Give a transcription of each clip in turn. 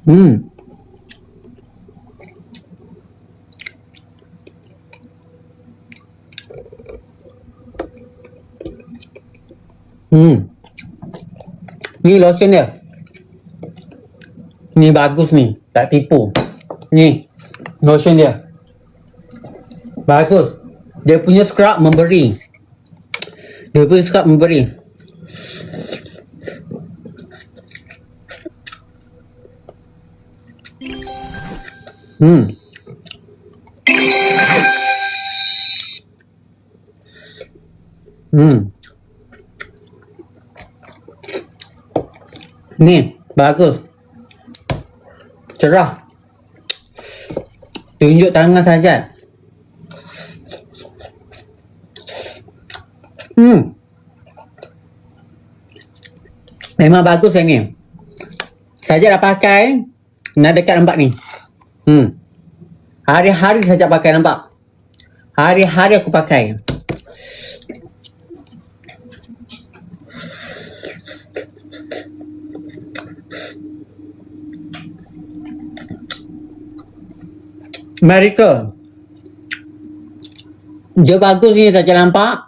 Hmm. Hmm. Ni lotion dia. Ni bagus ni. Tak tipu. Ni. Lotion dia. Bagus. Dia punya scrub memberi. Dia punya scrub memberi. Hmm. Hmm. Ni. Bagus. Cerah. Tunjuk tangan saja. Memang bagus yang ni. Saja dah pakai. Nak dekat nampak ni. Hari-hari saja pakai, nampak. Hari-hari aku pakai. Amerika. Dia bagus ni saja nampak.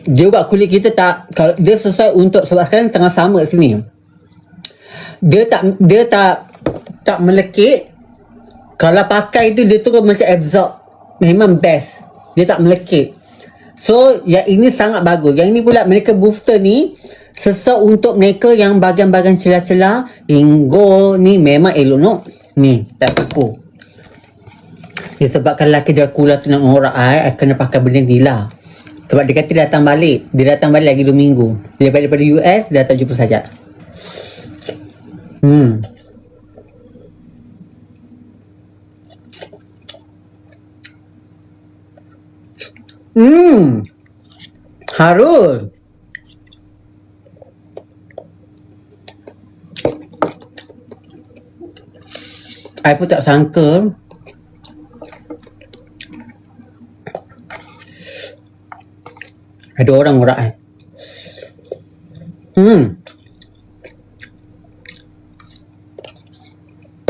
Dia buat kulit kita tak, kalau dia sesuai untuk, sebab sekarang tengah sama kat sini. Dia tak melekit. Kalau pakai tu dia tu macam absorb. Memang best. Dia tak melekit. So yang ini sangat bagus. Yang ini pula mereka booster ni sesuai untuk mereka yang bahagian-bahagian celah-celah. Ingo ni memang elok no. Ni tak tipu. Disebabkan lelaki Dracula tu nak ngorak I kena pakai benda ni lah. Sebab dia kata dia datang balik. Dia datang balik lagi 2 minggu. Daripada US, dia datang jumpa saja. Harus. I pun tak sangka ada orang ngorak I.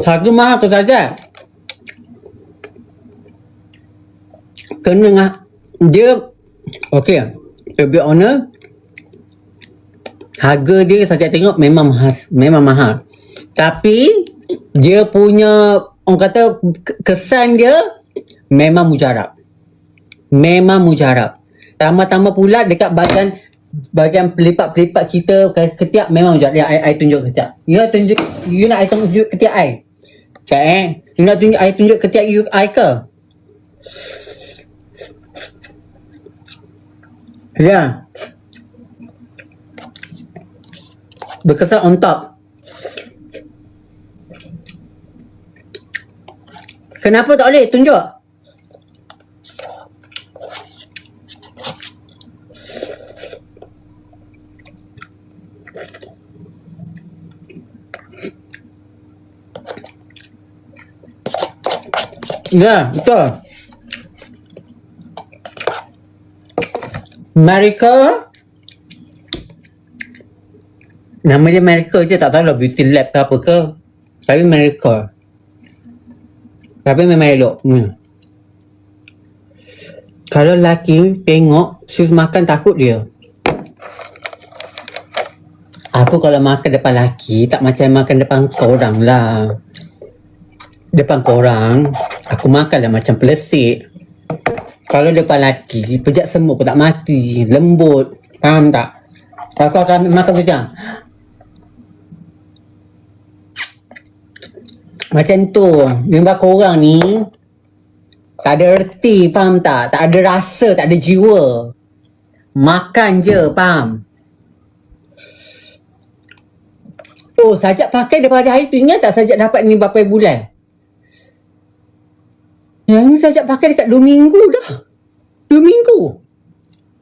Harga mahal tu saja. Kena ngah dia okey. To be honest, harga dia saya tengok memang mahal. Tapi dia punya orang kata kesan dia memang mujarab. Memang mujarab. Tambah-tambah pula dekat bahagian pelipat-pelipat kita ketiak memang mujarab. Ya, I tunjuk ketiak. You nak I tunjuk ketiak I? Cak you nak tunjuk I tunjuk ketiak you I ke? Ya. Berkesan on top. Kenapa tak boleh tunjuk? Ya, betul. Amerika. Nama dia Amerika je, tak tahu lah beauty lab ke apa ke. Tapi Amerika. Tapi memang elok. Kalau lelaki tengok sus makan takut dia. Aku kalau makan depan lelaki tak macam makan depan korang lah. Depan korang aku makan lah macam pelesik. Kalau depan lelaki pejak semut pun tak mati. Lembut. Faham tak? Aku akan makan tu macam macam tu. Memang korang ni tak ada erti, faham tak? Tak ada rasa, tak ada jiwa. Makan je, faham? Oh, Sajak pakai daripada hari tu. Ingat tak Sajak dapat ni berapa bulan? Yang ni Sajak pakai dekat 2 minggu dah. 2 minggu.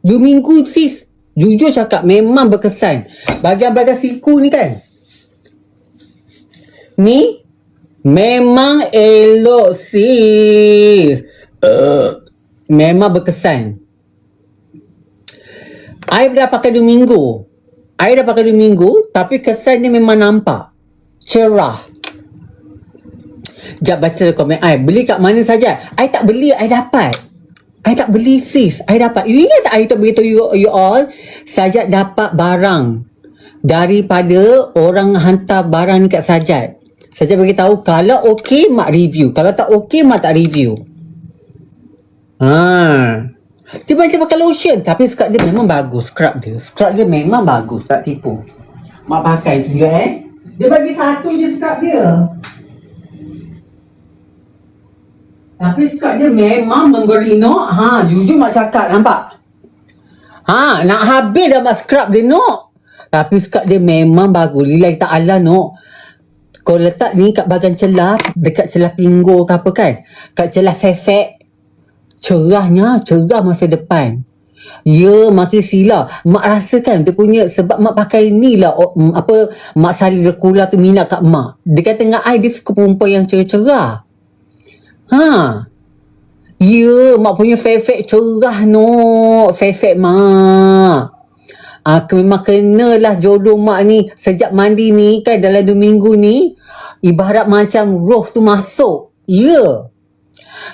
2 minggu sis. Jujur cakap memang berkesan. Bahagian-bahagian siku ni kan. Ni memang elok sis. Memang berkesan. I dah pakai 2 minggu. I dah pakai 2 minggu, tapi kesannya memang nampak cerah. Jap baca komen I. Beli kat mana saja? I tak beli, I dapat. I tak beli sis, I dapat. You ingat tak I tak beritahu you all? Sajat dapat barang daripada orang hantar barang ni kat Sajat. Sajat beritahu kalau okey mak review, kalau tak okey mak tak review. Dia macam pakai lotion, tapi scrub dia memang bagus. Scrub dia memang bagus, tak tipu. Mak pakai tu juga Dia bagi satu je scrub dia, tapi scrub dia memang memberi jujur mak cakap, nampak? Nak habis dah mak scrub dia tapi scrub dia memang bagus. Lillahi ta'ala kau letak ni kat bahagian celah, dekat celah pinggul ke apa kan, kat celah fefek, cerah masa depan. Ya, makin sila. Mak rasakan dia punya, sebab mak pakai ni lah, mak Salih Rekula tu minat kat mak. Dia kata dengan I, dia suka perempuan yang cerah-cerah. Ya, mak punya fefek cerah fefek mak. Memang kenalah jodoh mak ni. Sejak mandi ni kan, dalam 2 minggu ni, ibarat macam roh tu masuk. Ya,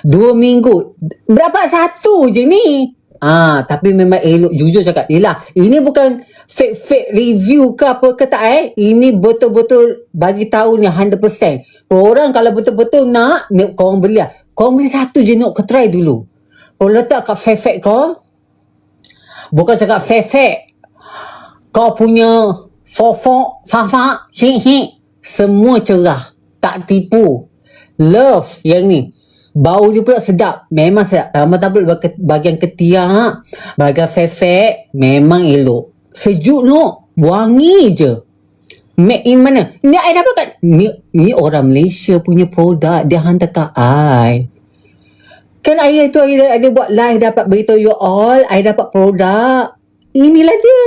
2 minggu dapat 1 je ni. Tapi memang elok, jujur cakap. Yelah, ini bukan fake review ke apa ke tak Ini betul-betul bagi tahu ni 100%. Korang kalau betul-betul nak korang beli lah. Korang beli 1 je kau try dulu. Kau letak kat fake kau. Bukan cakap fake. Kau punya fofok, fafak, semua cerah. Tak tipu. Love yang ni. Bau dia pula sedap. Memang sedap. Tablet bahagian ketiak, bahagian fefek, memang elok. Sejuk wangi je. Make in mana? Ni I dapat kat ni orang Malaysia punya produk, dia hantar kat I. Kan I tu ada buat live, dapat beritahu you all, I dapat produk. Inilah dia.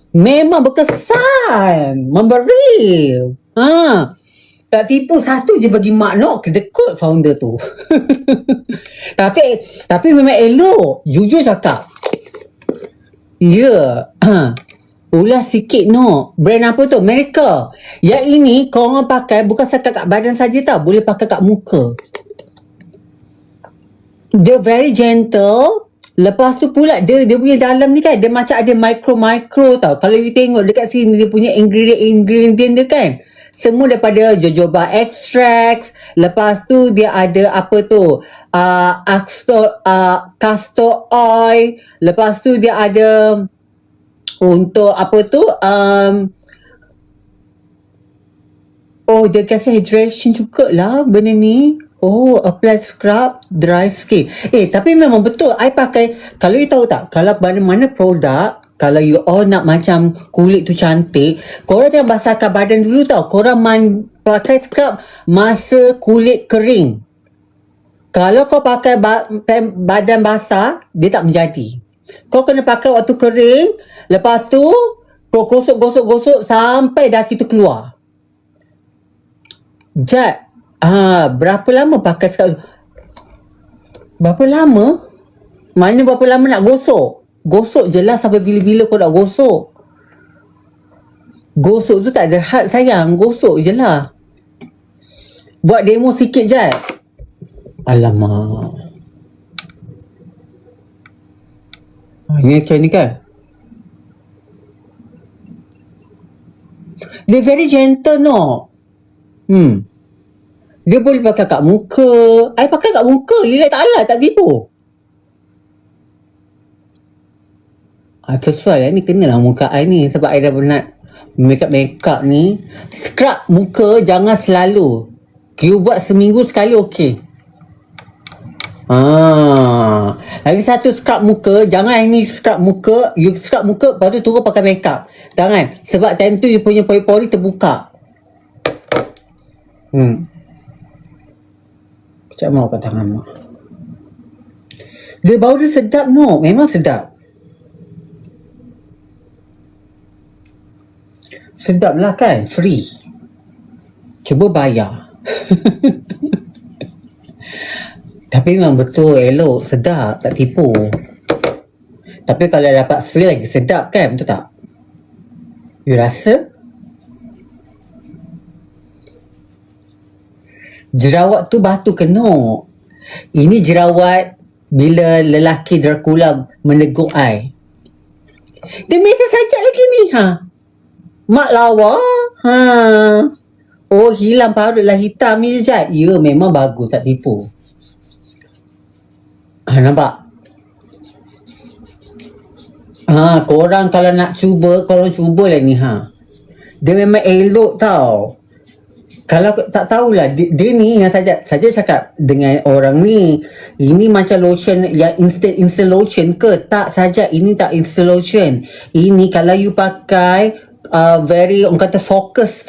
Memang berkesan, memberi. Tak tipu, 1 je bagi mak kedekut founder tu. Tapi memang elok, jujur cakap. Ya. Ulas sikit brand apa tu? Miracle. Yang ini korang pakai bukan setakat kat badan saja tau, boleh pakai kat muka. Dia very gentle. Lepas tu pula dia punya dalam ni kan, dia macam ada micro tau. Kalau you tengok dekat sini, dia punya ingredient dia kan, semua daripada jojoba extracts. Lepas tu dia ada apa tu, castor oil. Lepas tu dia ada untuk apa tu, dia kasih hydration juga lah benda ni. Apply scrub dry skin. Tapi memang betul I pakai. Kalau you tahu tak, kalau mana-mana produk, kalau you all nak macam kulit tu cantik, korang jangan basahkan badan dulu tau. Korang pakai scrub masa kulit kering. Kalau kau pakai badan basah, dia tak menjadi. Kau kena pakai waktu kering. Lepas tu kau gosok sampai daki tu keluar. Jad, berapa lama pakai scrub? Berapa lama? Mana berapa lama nak gosok? Gosok je lah sampai bila-bila kau nak gosok. Gosok tu tak ada had sayang. Gosok je lah. Buat demo sikit je. Alamak. Ini macam ni kan. Dia very gentle Dia boleh pakai kat muka. I pakai kat muka. Lillahi ta'ala, tak tipu. Sesuai lah ni, kenalah muka I ni. Sebab I dah pernah makeup ni. Scrub muka jangan selalu. You buat seminggu sekali okey. Lagi satu scrub muka. Jangan ini scrub muka. You scrub muka, lepas tu turun pakai makeup. Jangan. Sebab time tu you punya pori-pori terbuka. Sekejap mau kat tangan mak. Dia bau dia sedap memang sedap. Sedap lah kan, free. Cuba bayar. Tapi memang betul elok, sedap, tak tipu. Tapi kalau dapat free lagi sedap kan, betul tak? You rasa? Jerawat tu batu kenok. Ini jerawat bila lelaki Dracula meneguk I. Dia meja sajak lagi ni, ha? Mak lawa, ha? Oh, hilang parut lah hitam ni je. Ya, memang bagus, tak tipu. Ha, nampak? Ha, korang kalau nak cuba, korang cubalah ni, ha? Dia memang elok tau. Kalau tak tahulah dia ni yang saja cakap dengan orang ni, ini macam lotion yang instant lotion ke? Tak saja, ini tak instant lotion. Ini kalau you pakai very orang kata fokus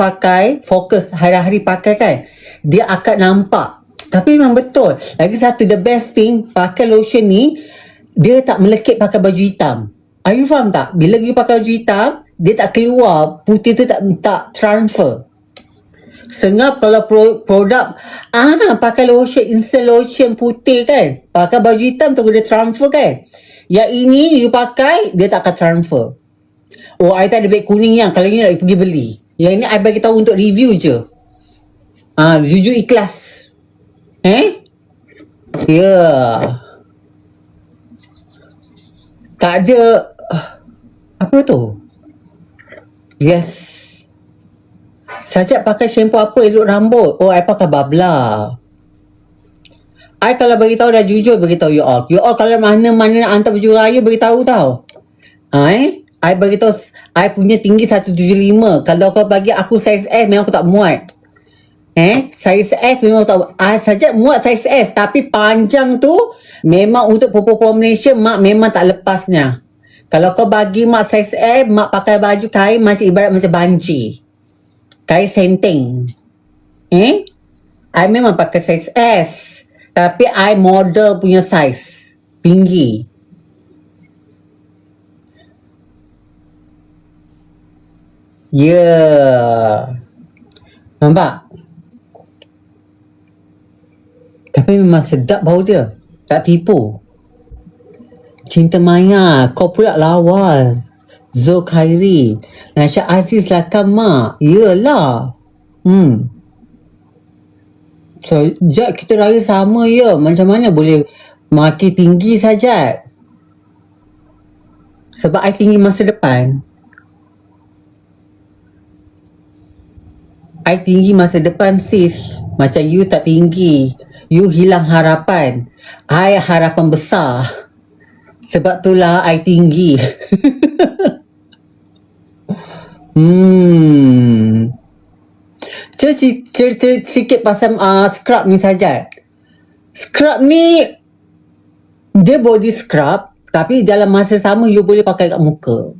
hari-hari pakai kan, dia akan nampak. Tapi memang betul. Lagi satu, the best thing pakai lotion ni, dia tak melekit pakai baju hitam. Are you faham tak? Bila you pakai baju hitam, dia tak keluar, putih tu tak transfer. Setengah kalau produk pakai lotion, instant lotion putih kan, pakai baju hitam tu dia transfer kan. Yang ini you pakai, dia tak akan transfer. Oh, I tak ada beg kuning yang kalau ni nak pergi beli. Yang ini I bagi tahu untuk review je. Jujur ikhlas. Tak ada apa tu? Yes. Sajak pakai shampoo apa elok rambut? Oh, I pakai Babla. I kalau beritahu dah jujur beritahu you all. You all kalau mana-mana nak hantar baju raya beritahu tau. I beritahu I punya tinggi 175. Kalau kau bagi aku size S memang aku tak muat. Size S memang tak. Sajak muat size S tapi panjang tu memang untuk pupuk Malaysia mak memang tak lepasnya. Kalau kau bagi mak size S, mak pakai baju kain macam ibarat macam banci. Kain senteng. I memang pakai size S. Tapi I model punya size. Tinggi. Nampak? Tapi memang sedap bau dia. Tak tipu. Cinta Maya. Kau pula lawa. Zul Khairi, Nasha Aziz lah kan mak. Yelah. So, Jad kita raya sama ya. Macam mana boleh makin tinggi saja? Sebab I tinggi masa depan. I tinggi masa depan sis. Macam you tak tinggi. You hilang harapan. I harapan besar. Sebab itulah I tinggi. Cerita sikit pasal scrub ni saja. Scrub ni dia body scrub tapi dalam masa sama you boleh pakai kat muka.